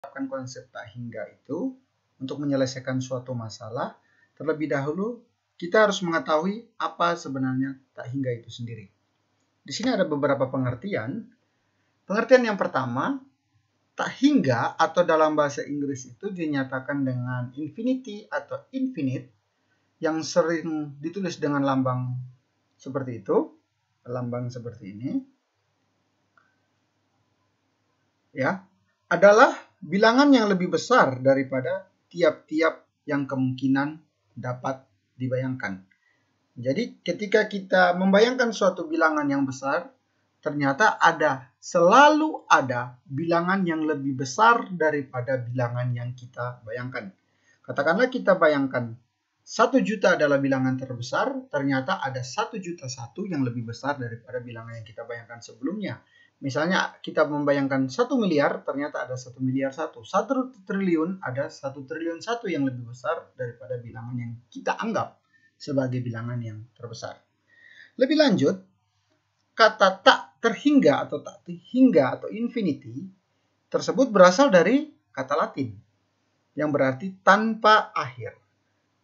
menerapkan konsep tak hingga itu untuk menyelesaikan suatu masalah, terlebih dahulu kita harus mengetahui apa sebenarnya tak hingga itu sendiri. Di sini ada beberapa pengertian. Pengertian yang pertama, tak hingga atau dalam bahasa Inggris itu dinyatakan dengan infinity atau infinite yang sering ditulis dengan lambang seperti itu, lambang seperti ini. Ya, adalah bilangan yang lebih besar daripada tiap-tiap yang kemungkinan dapat dibayangkan. Jadi ketika kita membayangkan suatu bilangan yang besar, ternyata selalu ada bilangan yang lebih besar daripada bilangan yang kita bayangkan. Katakanlah kita bayangkan 1 juta adalah bilangan terbesar, ternyata ada 1.000.001 yang lebih besar daripada bilangan yang kita bayangkan sebelumnya. Misalnya kita membayangkan 1 miliar, ternyata ada 1 miliar 1. 1 triliun ada 1 triliun 1 yang lebih besar daripada bilangan yang kita anggap sebagai bilangan yang terbesar. Lebih lanjut, kata tak terhingga atau infinity tersebut berasal dari kata Latin yang berarti tanpa akhir.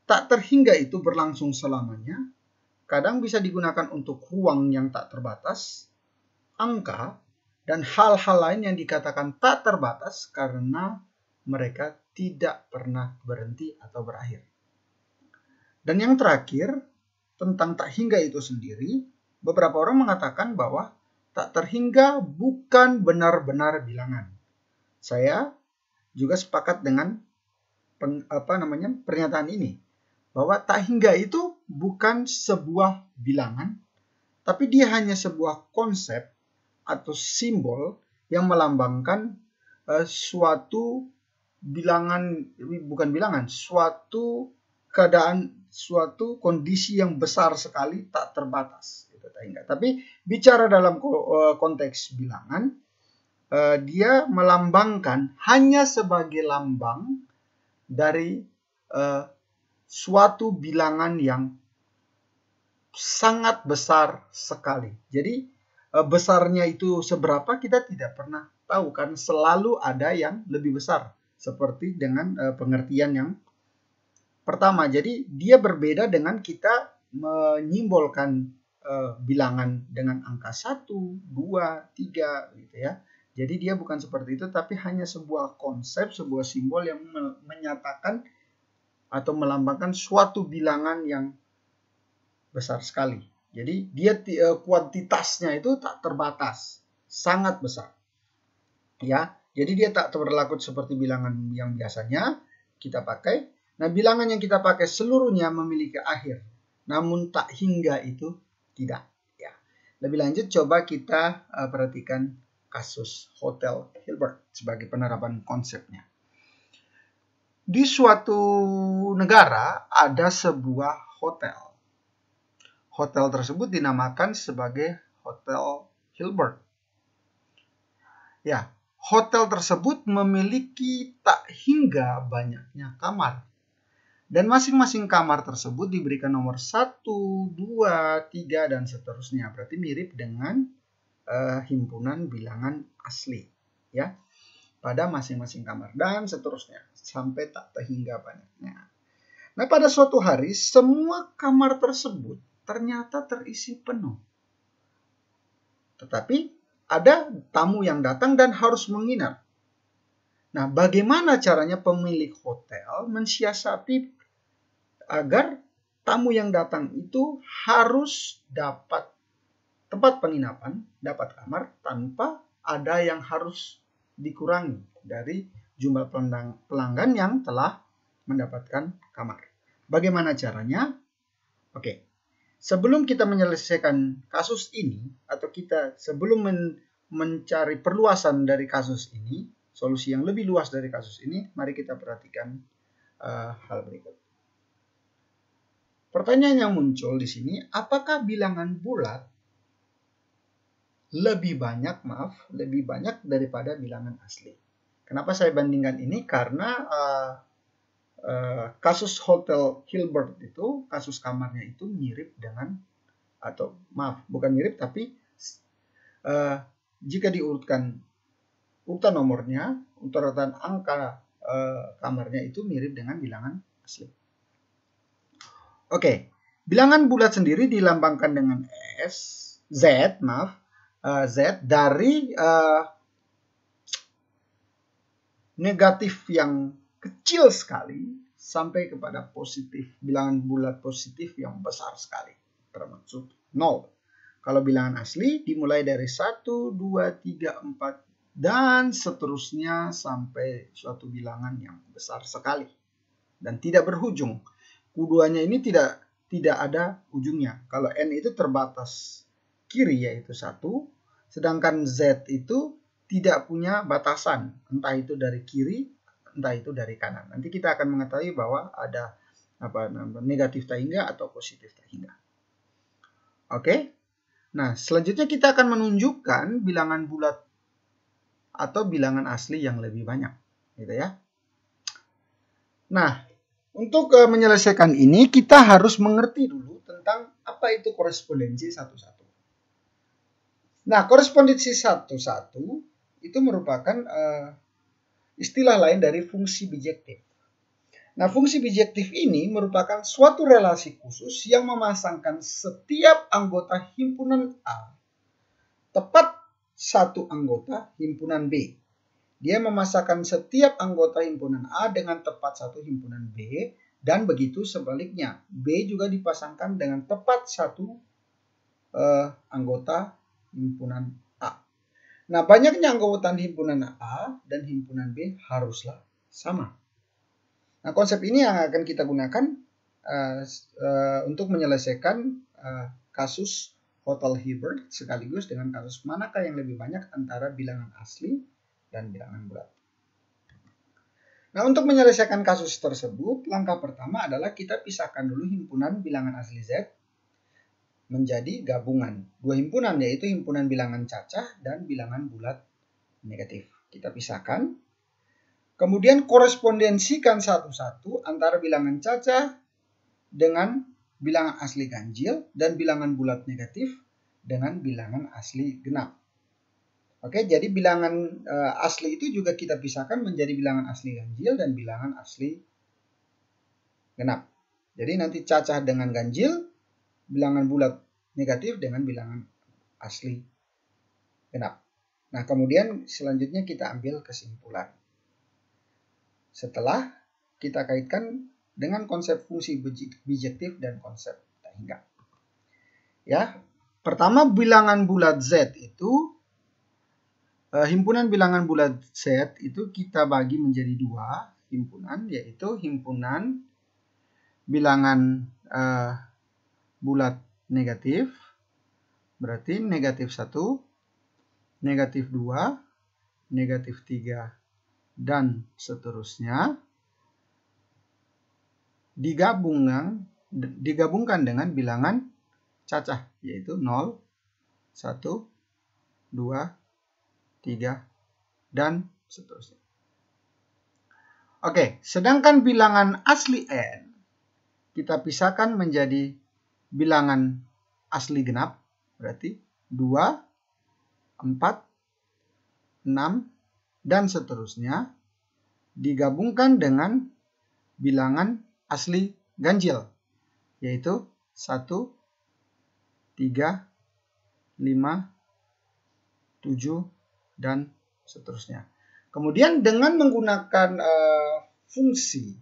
Tak terhingga itu berlangsung selamanya, kadang bisa digunakan untuk ruang yang tak terbatas, angka, dan hal-hal lain yang dikatakan tak terbatas karena mereka tidak pernah berhenti atau berakhir. Dan yang terakhir, tentang tak hingga itu sendiri, beberapa orang mengatakan bahwa tak terhingga bukan benar-benar bilangan. Saya juga sepakat dengan pernyataan ini, bahwa tak hingga itu bukan sebuah bilangan, tapi dia hanya sebuah konsep atau simbol yang melambangkan suatu suatu keadaan, suatu kondisi yang besar sekali, tak terbatas. Itu tak hingga. Tapi bicara dalam konteks bilangan, dia melambangkan hanya sebagai lambang dari suatu bilangan yang sangat besar sekali. Jadi besarnya itu seberapa kita tidak pernah tahu, kan selalu ada yang lebih besar. Seperti dengan pengertian yang pertama. Jadi dia berbeda dengan kita menyimbolkan bilangan dengan angka 1, 2, 3 gitu ya. Jadi dia bukan seperti itu, tapi hanya sebuah konsep, sebuah simbol yang menyatakan atau melambangkan suatu bilangan yang besar sekali. Jadi dia kuantitasnya itu tak terbatas, sangat besar. Ya, jadi dia tak berlaku seperti bilangan yang biasanya kita pakai. Nah, bilangan yang kita pakai seluruhnya memiliki akhir, namun tak hingga itu tidak. Ya. Lebih lanjut, coba kita perhatikan kasus Hotel Hilbert sebagai penerapan konsepnya. Di suatu negara ada sebuah hotel. Hotel tersebut dinamakan sebagai Hotel Hilbert. Ya, hotel tersebut memiliki tak hingga banyaknya kamar. Dan masing-masing kamar tersebut diberikan nomor 1, 2, 3, dan seterusnya. Berarti mirip dengan himpunan bilangan asli. Ya, pada masing-masing kamar dan seterusnya. Sampai tak terhingga banyaknya. Nah, pada suatu hari semua kamar tersebut ternyata terisi penuh. Tetapi ada tamu yang datang dan harus menginap. Nah, bagaimana caranya pemilik hotel mensiasati agar tamu yang datang itu harus dapat tempat penginapan, dapat kamar, tanpa ada yang harus dikurangi dari jumlah pelanggan yang telah mendapatkan kamar. Bagaimana caranya? Oke. Sebelum kita menyelesaikan kasus ini, atau kita sebelum mencari perluasan dari kasus ini, solusi yang lebih luas dari kasus ini, mari kita perhatikan hal berikut. Pertanyaan yang muncul di sini, apakah bilangan bulat lebih banyak daripada bilangan asli? Kenapa saya bandingkan ini? Karena kasus Hotel Hilbert itu, kasus kamarnya itu mirip dengan, atau bukan mirip, tapi jika diurutkan urutan nomornya, urutan angka kamarnya itu mirip dengan bilangan asli. Oke, bilangan bulat sendiri dilambangkan dengan Z dari negatif yang kecil sekali sampai kepada positif, bilangan bulat positif yang besar sekali, termasuk 0. Kalau bilangan asli dimulai dari 1, 2, 3, 4, dan seterusnya sampai suatu bilangan yang besar sekali dan tidak berujung. Keduanya ini tidak ada ujungnya. Kalau N itu terbatas kiri yaitu 1, sedangkan Z itu tidak punya batasan, entah itu dari kiri, entah itu dari kanan. Nanti kita akan mengetahui bahwa ada negatif tak hingga atau positif tak hingga. Oke. Nah, selanjutnya kita akan menunjukkan bilangan bulat atau bilangan asli yang lebih banyak, gitu ya. Nah, untuk menyelesaikan ini kita harus mengerti dulu tentang apa itu korespondensi satu-satu. Nah, korespondensi satu-satu itu merupakan istilah lain dari fungsi bijektif. Nah, fungsi bijektif ini merupakan suatu relasi khusus yang memasangkan setiap anggota himpunan A tepat satu anggota himpunan B. Dia memasangkan setiap anggota himpunan A dengan tepat satu himpunan B, dan begitu sebaliknya. B juga dipasangkan dengan tepat satu anggota himpunan A. Nah, banyaknya anggota himpunan A dan himpunan B haruslah sama. Nah, konsep ini yang akan kita gunakan untuk menyelesaikan kasus Hotel Hilbert sekaligus dengan kasus manakah yang lebih banyak antara bilangan asli dan bilangan bulat. Nah, untuk menyelesaikan kasus tersebut, langkah pertama adalah kita pisahkan dulu himpunan bilangan asli Z menjadi gabungan. Dua himpunan, yaitu himpunan bilangan cacah dan bilangan bulat negatif. Kita pisahkan. Kemudian korespondensikan satu-satu antara bilangan cacah dengan bilangan asli ganjil dan bilangan bulat negatif dengan bilangan asli genap. Oke, jadi bilangan asli itu juga kita pisahkan menjadi bilangan asli ganjil dan bilangan asli genap. Jadi nanti cacah dengan ganjil, bilangan bulat negatif dengan bilangan asli genap. Nah, kemudian selanjutnya kita ambil kesimpulan. Setelah kita kaitkan dengan konsep fungsi bijektif dan konsep tak hingga. Ya, pertama bilangan bulat Z itu, himpunan bilangan bulat Z itu kita bagi menjadi dua himpunan, yaitu himpunan bilangan bulat negatif, berarti negatif 1, negatif 2, negatif 3, dan seterusnya, digabungkan dengan bilangan cacah, yaitu 0, 1, 2, 3, dan seterusnya. Oke, sedangkan bilangan asli N kita pisahkan menjadi bilangan asli genap, berarti 2, 4, 6, dan seterusnya, digabungkan dengan bilangan asli ganjil, yaitu 1, 3, 5, 7, dan seterusnya. Kemudian dengan menggunakan fungsi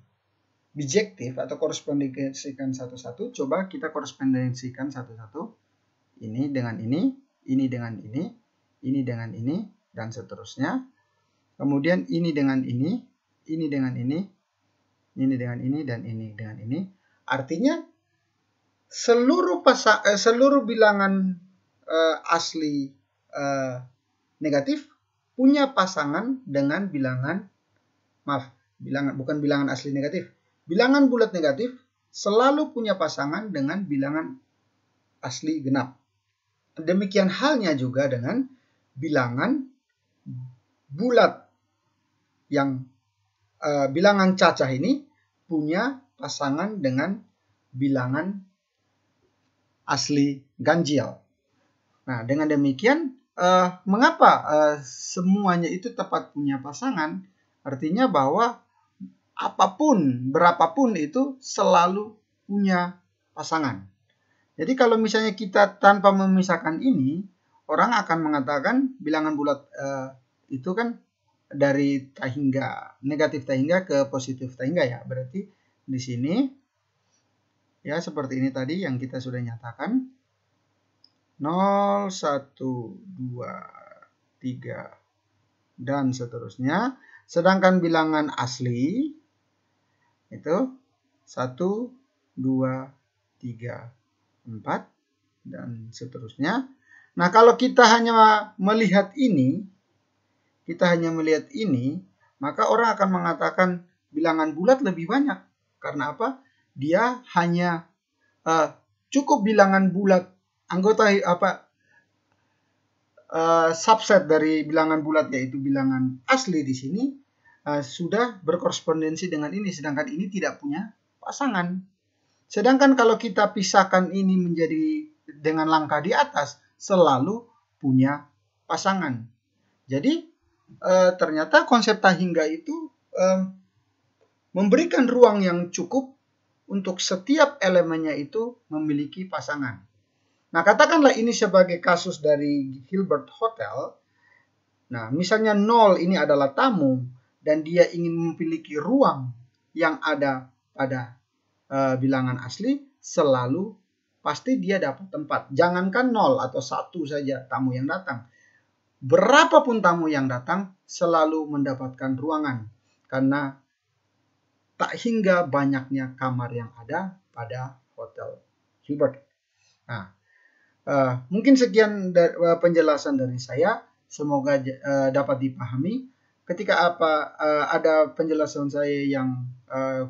bijektif atau korespondensikan satu-satu, coba kita korespondensikan satu-satu. Ini dengan ini dengan ini dengan ini, dan seterusnya. Kemudian ini dengan ini dengan ini dengan ini, dan ini dengan ini. Artinya seluruh bilangan asli negatif punya pasangan dengan bilangan bukan bilangan asli negatif. Bilangan bulat negatif selalu punya pasangan dengan bilangan asli genap. Demikian halnya juga dengan bilangan bulat yang bilangan cacah ini punya pasangan dengan bilangan asli ganjil. Nah, dengan demikian mengapa semuanya itu tepat punya pasangan? Artinya bahwa apapun, berapapun itu selalu punya pasangan. Jadi kalau misalnya kita tanpa memisahkan ini, orang akan mengatakan bilangan bulat itu kan dari tak hingga, negatif tak hingga ke positif tak hingga ya. Berarti di sini ya seperti ini tadi yang kita sudah nyatakan. 0, 1, 2, 3, dan seterusnya. Sedangkan bilangan asli itu 1, 2, 3, 4, dan seterusnya. Nah, kalau kita hanya melihat ini, maka orang akan mengatakan bilangan bulat lebih banyak. Karena apa? Dia hanya cukup bilangan bulat, subset dari bilangan bulat yaitu bilangan asli di sini sudah berkorespondensi dengan ini, sedangkan ini tidak punya pasangan. Sedangkan kalau kita pisahkan ini menjadi dengan langkah di atas, selalu punya pasangan. Jadi ternyata konsep tak hingga itu memberikan ruang yang cukup untuk setiap elemennya itu memiliki pasangan. Nah, katakanlah ini sebagai kasus dari Hilbert Hotel. Nah, misalnya 0 ini adalah tamu dan dia ingin memiliki ruang yang ada pada bilangan asli, selalu pasti dia dapat tempat. Jangankan 0 atau 1 saja tamu yang datang. Berapapun tamu yang datang, selalu mendapatkan ruangan. Karena tak hingga banyaknya kamar yang ada pada Hotel Hilbert. Nah, mungkin sekian penjelasan dari saya. Semoga dapat dipahami. Ketika ada penjelasan saya yang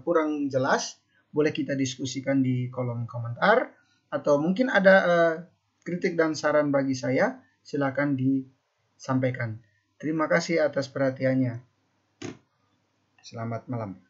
kurang jelas, boleh kita diskusikan di kolom komentar. Atau mungkin ada kritik dan saran bagi saya, silakan disampaikan. Terima kasih atas perhatiannya. Selamat malam.